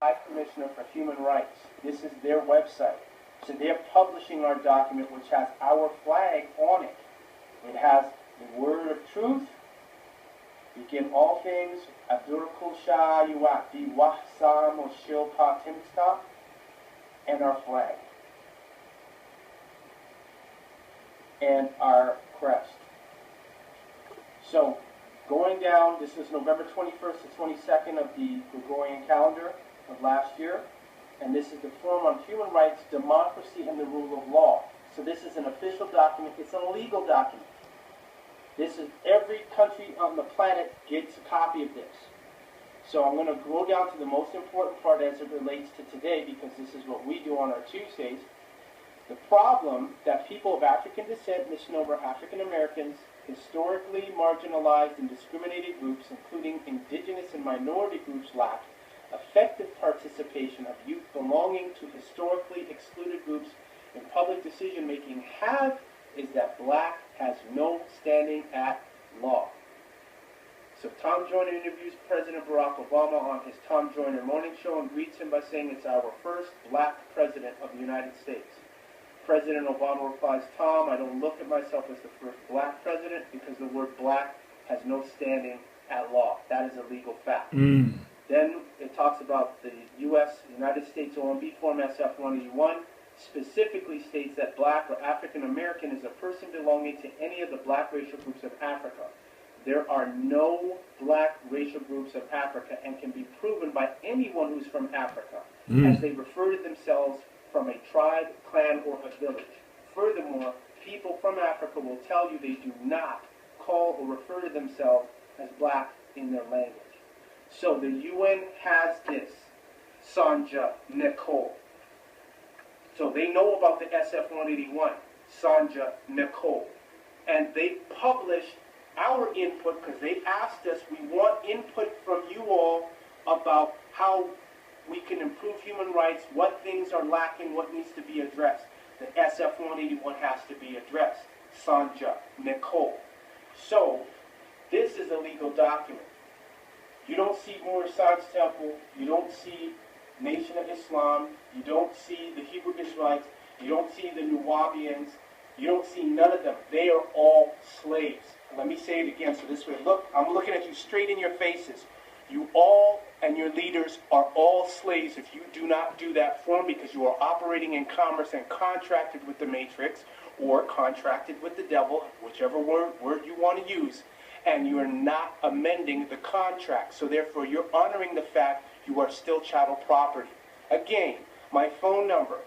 High Commissioner for Human Rights. This is their website. So they're publishing our document, which has our flag on it. It has the word of truth. Begin all things, Abdurkul Shah Yuati Wahsam or Shilpa Timsta, and our flag. And our crest. So, going down, this is November 21st to 22nd of the Gregorian calendar of last year. And this is the Forum on Human Rights, Democracy, and the Rule of Law. So this is an official document. It's a legal document. This is every country on the planet gets a copy of this. So I'm going to go down to the most important part as it relates to today, because this is what we do on our Tuesdays. The problem that people of African descent, misnomer African Americans, historically marginalized and discriminated groups, including indigenous and minority groups, lack effective participation of youth belonging to historically excluded groups in public decision-making is that black has no standing at law. So Tom Joyner interviews President Barack Obama on his Tom Joyner Morning Show and greets him by saying it's our first black president of the United States. President Obama replies, Tom, I don't look at myself as the first black president because the word black has no standing at law. That is a legal fact. Then it talks about the United States OMB Form SF-181 specifically states that black or African American is a person belonging to any of the black racial groups of Africa. There are no black racial groups of Africa and can be proven by anyone who's from Africa, as they refer to themselves from a tribe, clan, or a village. Furthermore, people from Africa will tell you they do not call or refer to themselves as black in their language. So the UN has this, Sanja Nicole. So they know about the SF-181, Sanja Nicole. And they published our input because they asked us, we want input from you all about how we can improve human rights, what things are lacking, what needs to be addressed. The SF-181 has to be addressed. Sanja Nicole. So this is a legal document. You don't see Murisad's temple, you don't see Nation of Islam, you don't see the Hebrew Israelites, you don't see the nuwabians, you don't see none of them. They are all slaves. Let me say it again so this way. Look, I'm looking at you straight in your faces. You all and your leaders are all slaves if you do not do that form, because you are operating in commerce and contracted with the matrix or contracted with the devil, whichever word you want to use, and you are not amending the contract. So therefore you're honoring the fact you are still chattel property. Again, my phone number,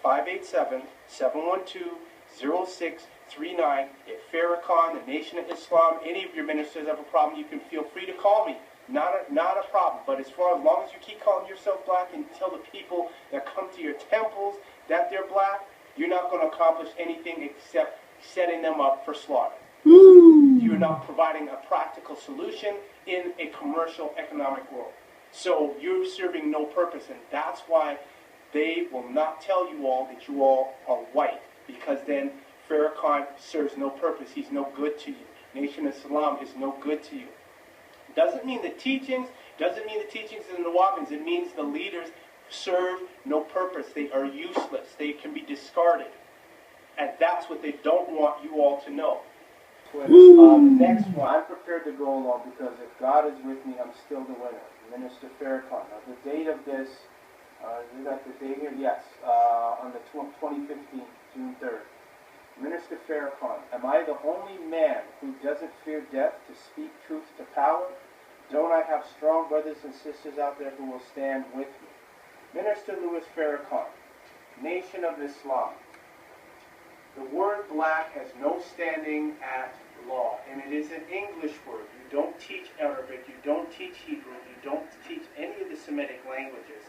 1-587-712-0639. If Farrakhan, the Nation of Islam, any of your ministers have a problem, you can feel free to call me. Not a problem. But as long as you keep calling yourself black and tell the people that come to your temples that they're black, you're not going to accomplish anything except setting them up for slaughter. You're not providing a practical solution in a commercial economic world. So you're serving no purpose, and that's why they will not tell you all that you all are white, because then Farrakhan serves no purpose. He's no good to you. Nation of Islam is no good to you. Doesn't mean the teachings of the nuwabians. It means the leaders serve no purpose. They are useless. They can be discarded. And that's what they don't want you all to know. Next one, I'm prepared to go along because if God is with me, I'm still the winner. Minister Farrakhan. Now, the date of this, you got the date here? Yes, on the 2015, June 3rd. Minister Farrakhan, am I the only man who doesn't fear death to speak truth to power? Don't I have strong brothers and sisters out there who will stand with me? Minister Louis Farrakhan, Nation of Islam. The word black has no standing at law, and it is an English word. You don't teach Arabic, you don't teach Hebrew, you don't teach any of the Semitic languages.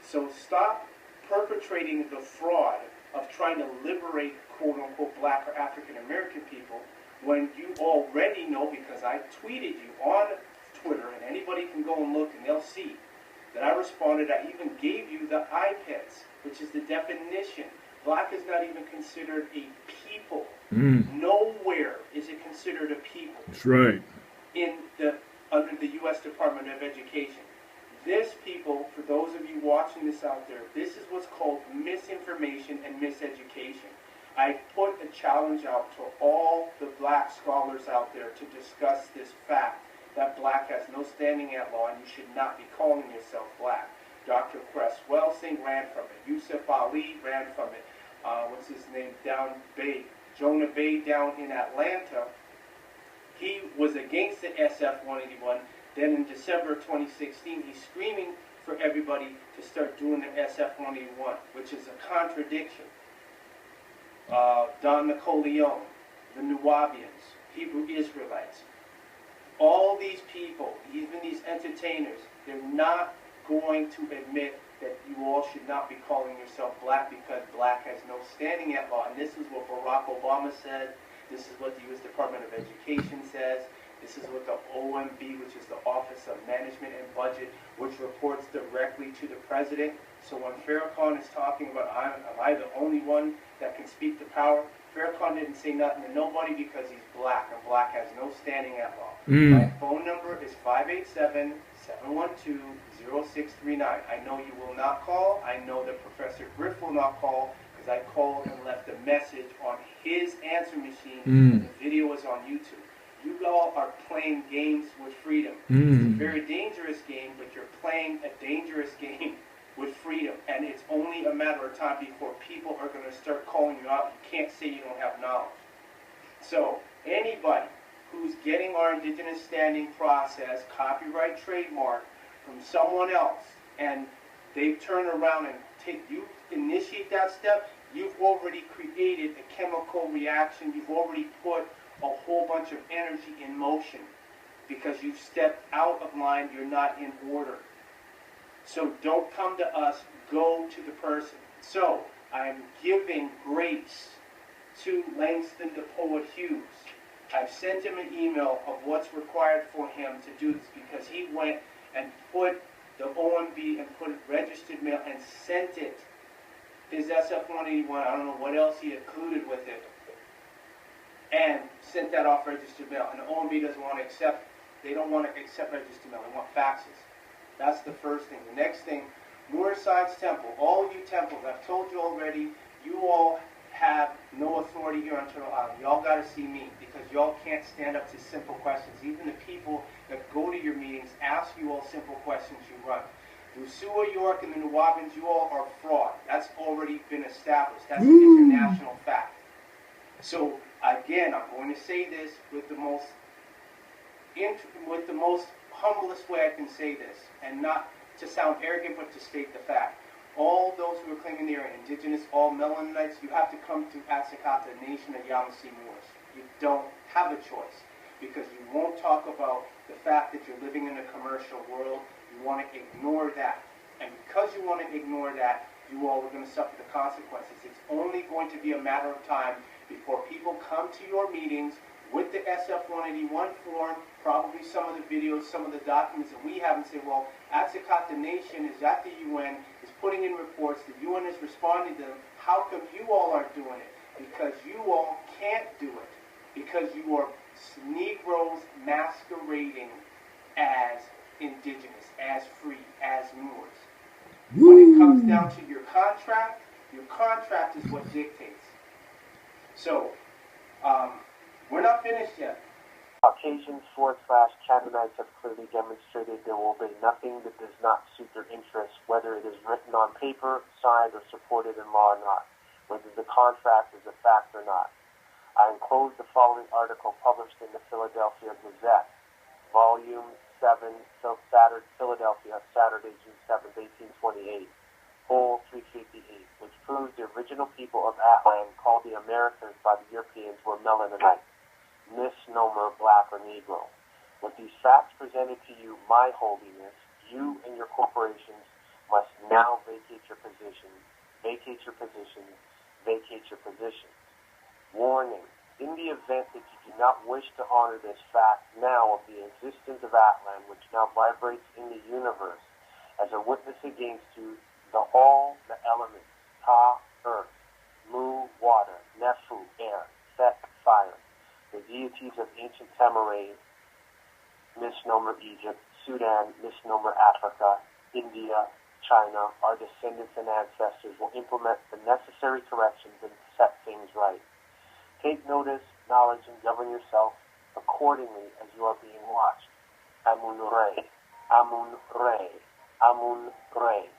So stop perpetrating the fraud of trying to liberate quote-unquote black or African-American people when you already know, because I tweeted you on Twitter, and anybody can go and look and they'll see that I responded. I even gave you the IPEDS, which is the definition. Black is not even considered a people. Nowhere is it considered a people. That's right. Under the U.S. Department of Education. This, people, for those of you watching this out there, this is what's called misinformation and miseducation. I put a challenge out to all the black scholars out there to discuss this fact that black has no standing at law and you should not be calling yourself black. Dr. Cresswell Singh ran from it. Yusuf Ali ran from it. What's his name? Down Bay. Jonah Bay down in Atlanta. He was against the SF-181. Then in December 2016, he's screaming for everybody to start doing the SF-181, which is a contradiction. Don Nicoleone, the Nuwabians, Hebrew Isralites, all these people, even these entertainers, they're not going to admit that you all should not be calling yourself black because black has no standing at law. And this is what Barack Obama said. This is what the U.S. Department of Education says. This is what the OMB, which is the Office of Management and Budget, which reports directly to the president. So when Farrakhan is talking about, am I the only one that can speak to power? Farrakhan didn't say nothing to nobody because he's black, and black has no standing at law. My phone number is 587-712-0639. I know you will not call. I know that Professor Griff will not call because I called and left a message on his answer machine, and the video is on YouTube. You all are playing games with freedom. It's a very dangerous game, but you're playing a dangerous game with freedom. And it's only a matter of time before people are going to start calling you out. You can't say you don't have knowledge. So anybody who's getting our indigenous standing process, copyright, trademark, from someone else, and they turn around and you initiate that step, you've already created a chemical reaction. You've already put a whole bunch of energy in motion because you've stepped out of line. You're not in order. So don't come to us, go to the person. So I'm giving grace to Langston the Poet Hughes. I've sent him an email of what's required for him to do this because he went and put the OMB and put registered mail and sent it. His SF-181, I don't know what else he included with it, and sent that off registered mail. And the OMB doesn't want to accept, they don't want to accept registered mail. They want faxes. That's the first thing. The next thing, Moor Science Temple, all you temples, I've told you already, you all have no authority here on Turtle Island. Y'all got to see me because y'all can't stand up to simple questions. Even the people that go to your meetings ask you all simple questions you run. Through Sewer York and the Nuwabians, you all are fraud. That's already been established. That's an international fact. So again, I'm going to say this with the most humblest way I can say this, and not to sound arrogant, but to state the fact. All those who are claiming they are indigenous, all Melanites, you have to come to Atsikata Nation of Yamasee Moors. You don't have a choice because you won't talk about the fact that you're living in a commercial world. You want to ignore that. And because you want to ignore that, you all are going to suffer the consequences. It's only going to be a matter of time before people come to your meetings with the SF-181 form, probably some of the videos, some of the documents that we have, and say, well, Atsikata Nation is at the UN, is putting in reports, the UN is responding to them. How come you all aren't doing it? Because you all can't do it. Because you are Negroes masquerading as indigenous, as free, as Moors. When it comes down to your contract is what dictates. So, we're not finished yet. Caucasians/Canaanites have clearly demonstrated there will be nothing that does not suit their interests, whether it is written on paper, signed, or supported in law or not, whether the contract is a fact or not. I enclose the following article published in the Philadelphia Gazette, Volume 7, Philadelphia, Saturday, June 7, 1828, Whole 358, which proves the original people of Atlan, called the Americans by the Europeans, were Melanites, misnomer black or Negro. With these facts presented to you, my holiness, you and your corporations must now vacate your positions, vacate your positions, vacate your positions. Warning, in the event that you do not wish to honor this fact now of the existence of Atlan, which now vibrates in the universe as a witness against you, all the elements, Ta, earth, Mu, water, Nefu, air, Set, fire, the deities of ancient Tamaray, misnomer Egypt, Sudan, misnomer Africa, India, China, our descendants and ancestors will implement the necessary corrections and set things right. Take notice, knowledge, and govern yourself accordingly as you are being watched. Amun Re, Amun Re, Amun Re.